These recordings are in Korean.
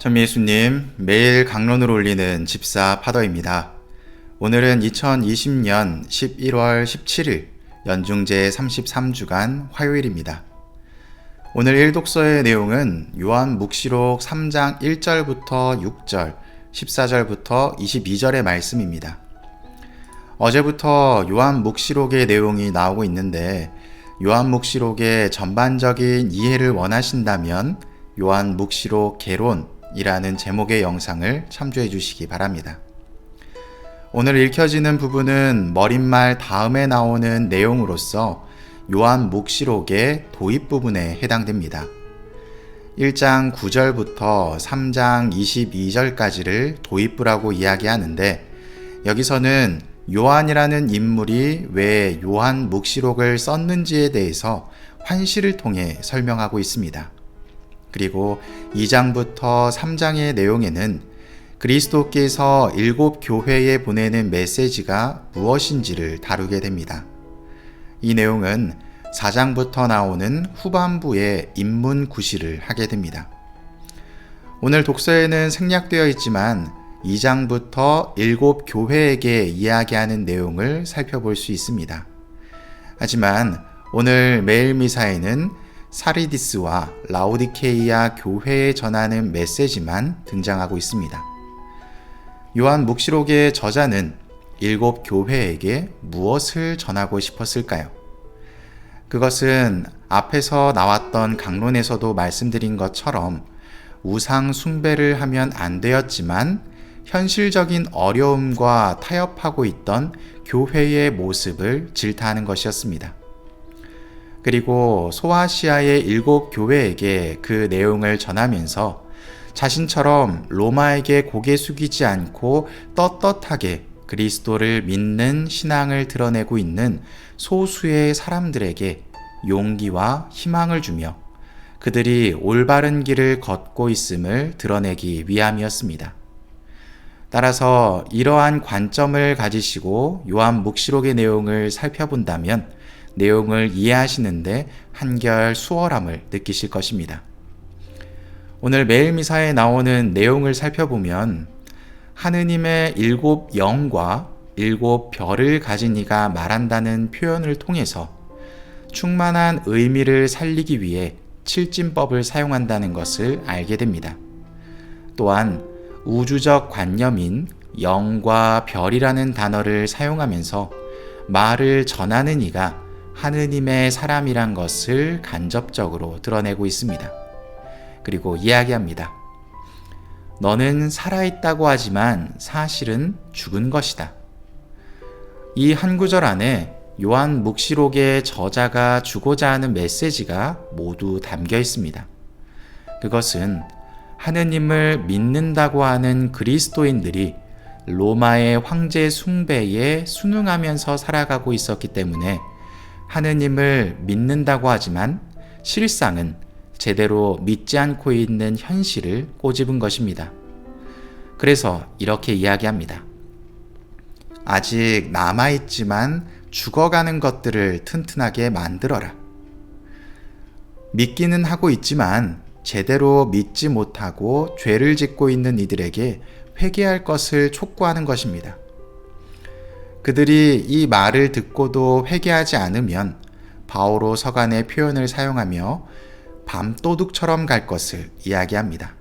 천미예수님, 매일 강론으로 올리는 집사 파더입니다. 오늘은 2020년 11월 17일 연중제 33주간 화요일입니다. 오늘 일독서의 내용은 요한 묵시록 3장 1절부터 6절, 14절부터 22절의 말씀입니다. 어제부터 요한 묵시록의 내용이 나오고 있는데 요한 묵시록의 전반적인 이해를 원하신다면 요한 묵시록 개론 이라는 제목의 영상을 참조해 주시기 바랍니다. 오늘 읽혀지는 부분은 머릿말 다음에 나오는 내용으로서 요한 묵시록의 도입 부분에 해당됩니다. 1장 9절부터 3장 22절까지를 도입부라고 이야기하는데 여기서는 요한이라는 인물이 왜 요한 묵시록을 썼는지에 대해서 환시를 통해 설명하고 있습니다. 그리고 2장부터 3장의 내용에는 그리스도께서 7 교회에 보내는 메시지가 무엇인지를 다루게 됩니다. 이 내용은 4장부터 나오는 후반부의 인문 구실을 하게 됩니다. 오늘 독서에는 생략되어 있지만 2장부터 7 교회에게 이야기하는 내용을 살펴볼 수 있습니다. 하지만 오늘 매일 미사에는 사르디스와 라오디케이아 교회에 전하는 메시지만 등장하고 있습니다. 요한 묵시록의 저자는 7 교회에게 무엇을 전하고 싶었을까요? 그것은 앞에서 나왔던 강론에서도 말씀드린 것처럼 우상 숭배를 하면 안 되었지만 현실적인 어려움과 타협하고 있던 교회의 모습을 질타하는 것이었습니다. 그리고 소아시아의 7 교회에게 그 내용을 전하면서 자신처럼 로마에게 고개 숙이지 않고 떳떳하게 그리스도를 믿는 신앙을 드러내고 있는 소수의 사람들에게 용기와 희망을 주며 그들이 올바른 길을 걷고 있음을 드러내기 위함이었습니다. 따라서 이러한 관점을 가지시고 요한 묵시록의 내용을 살펴본다면 내용을 이해하시는데 한결 수월함을 느끼실 것입니다. 오늘 매일 미사에 나오는 내용을 살펴보면 하느님의 7 영과 7 별을 가진 이가 말한다는 표현을 통해서 충만한 의미를 살리기 위해 칠진법을 사용한다는 것을 알게 됩니다. 또한 우주적 관념인 영과 별이라는 단어를 사용하면서 말을 전하는 이가 하느님의 사람이란 것을 간접적으로 드러내고 있습니다. 그리고 이야기합니다. 너는 살아있다고 하지만 사실은 죽은 것이다. 이 한 구절 안에 요한 묵시록의 저자가 주고자 하는 메시지가 모두 담겨 있습니다. 그것은 하느님을 믿는다고 하는 그리스도인들이 로마의 황제 숭배에 순응하면서 살아가고 있었기 때문에 하느님을 믿는다고 하지만 실상은 제대로 믿지 않고 있는 현실을 꼬집은 것입니다. 그래서 이렇게 이야기합니다. 아직 남아있지만 죽어가는 것들을 튼튼하게 만들어라. 믿기는 하고 있지만 제대로 믿지 못하고 죄를 짓고 있는 이들에게 회개할 것을 촉구하는 것입니다. 그들이 이 말을 듣고도 회개하지 않으면 바오로 서간의 표현을 사용하며 밤도둑처럼 갈 것을 이야기합니다.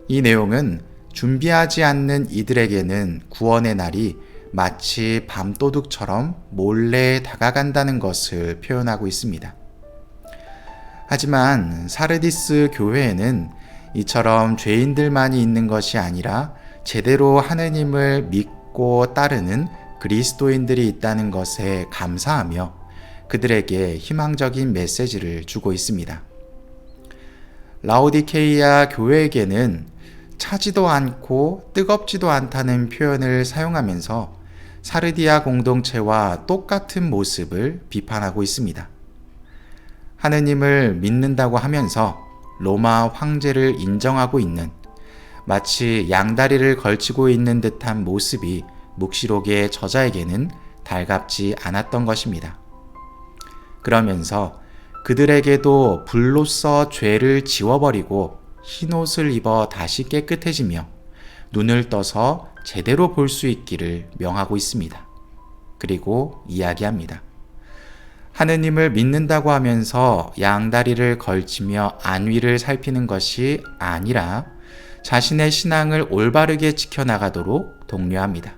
이 내용은 준비하지 않는 이들에게는 구원의 날이 마치 밤도둑처럼 몰래 다가간다는 것을 표현하고 있습니다. 하지만 사르디스 교회에는 이처럼 죄인들만이 있는 것이 아니라 제대로 하느님을 믿고 따르는 그리스도인들이 있다는 것에 감사하며 그들에게 희망적인 메시지를 주고 있습니다. 라오디케이아 교회에게는 차지도 않고 뜨겁지도 않다는 표현을 사용하면서 사르디아 공동체와 똑같은 모습을 비판하고 있습니다. 하느님을 믿는다고 하면서 로마 황제를 인정하고 있는 마치 양다리를 걸치고 있는 듯한 모습이 묵시록의 저자에게는 달갑지 않았던 것입니다. 그러면서 그들에게도 불로써 죄를 지워버리고 흰옷을 입어 다시 깨끗해지며 눈을 떠서 제대로 볼 수 있기를 명하고 있습니다. 그리고 이야기합니다. 하느님을 믿는다고 하면서 양다리를 걸치며 안위를 살피는 것이 아니라 자신의 신앙을 올바르게 지켜나가도록 독려합니다.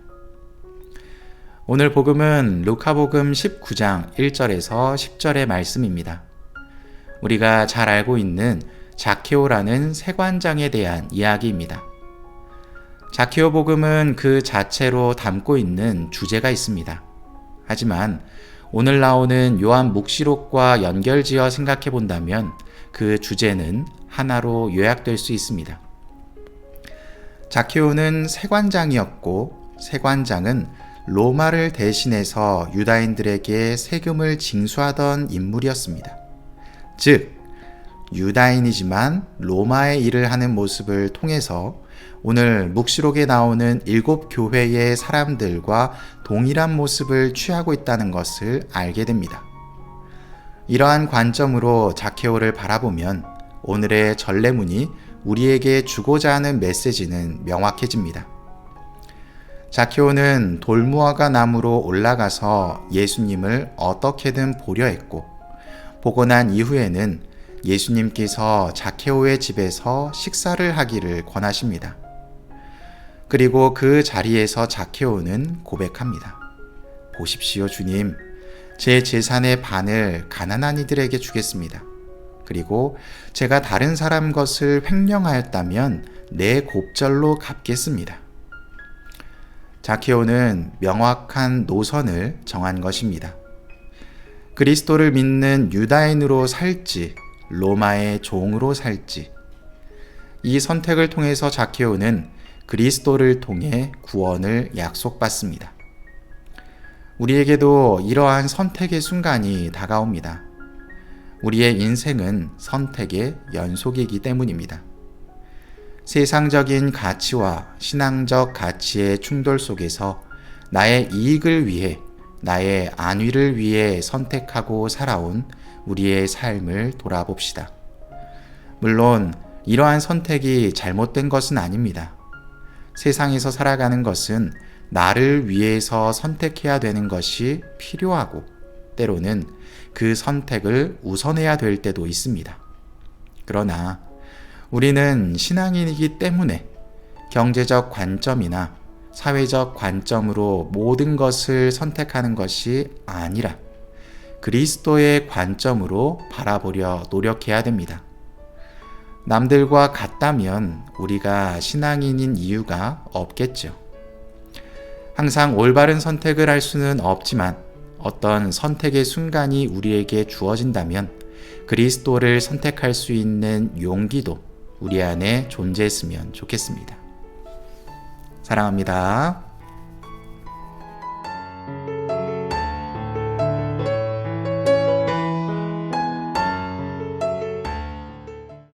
오늘 복음은 루카복음 19장 1절에서 10절의 말씀입니다. 우리가 잘 알고 있는 자케오라는 세관장에 대한 이야기입니다. 자케오 복음은 그 자체로 담고 있는 주제가 있습니다. 하지만 오늘 나오는 요한 묵시록과 연결지어 생각해 본다면 그 주제는 하나로 요약될 수 있습니다. 자케오는 세관장이었고, 세관장은 로마를 대신해서 유다인들에게 세금을 징수하던 인물이었습니다. 즉, 유다인이지만 로마의 일을 하는 모습을 통해서 오늘 묵시록에 나오는 7 교회의 사람들과 동일한 모습을 취하고 있다는 것을 알게 됩니다. 이러한 관점으로 자케오를 바라보면 오늘의 전례문이 우리에게 주고자 하는 메시지는 명확해집니다. 자케오는 돌무화과 나무로 올라가서 예수님을 어떻게든 보려 했고, 보고 난 이후에는 예수님께서 자케오의 집에서 식사를 하기를 권하십니다. 그리고 그 자리에서 자케오는 고백합니다. 보십시오, 주님. 제 재산의 반을 가난한 이들에게 주겠습니다. 그리고 제가 다른 사람 것을 횡령하였다면 내 곱절로 갚겠습니다. 자케오는 명확한 노선을 정한 것입니다. 그리스도를 믿는 유다인으로 살지, 로마의 종으로 살지. 이 선택을 통해서 자케오는 그리스도를 통해 구원을 약속받습니다. 우리에게도 이러한 선택의 순간이 다가옵니다. 우리의 인생은 선택의 연속이기 때문입니다. 세상적인 가치와 신앙적 가치의 충돌 속에서 나의 이익을 위해, 나의 안위를 위해 선택하고 살아온 우리의 삶을 돌아봅시다. 물론 이러한 선택이 잘못된 것은 아닙니다. 세상에서 살아가는 것은 나를 위해서 선택해야 되는 것이 필요하고, 때로는 그 선택을 우선해야 될 때도 있습니다. 그러나 우리는 신앙인이기 때문에 경제적 관점이나 사회적 관점으로 모든 것을 선택하는 것이 아니라 그리스도의 관점으로 바라보려 노력해야 됩니다. 남들과 같다면 우리가 신앙인인 이유가 없겠죠. 항상 올바른 선택을 할 수는 없지만 어떤 선택의 순간이 우리에게 주어진다면 그리스도를 선택할 수 있는 용기도 우리 안에 존재했으면 좋겠습니다. 사랑합니다.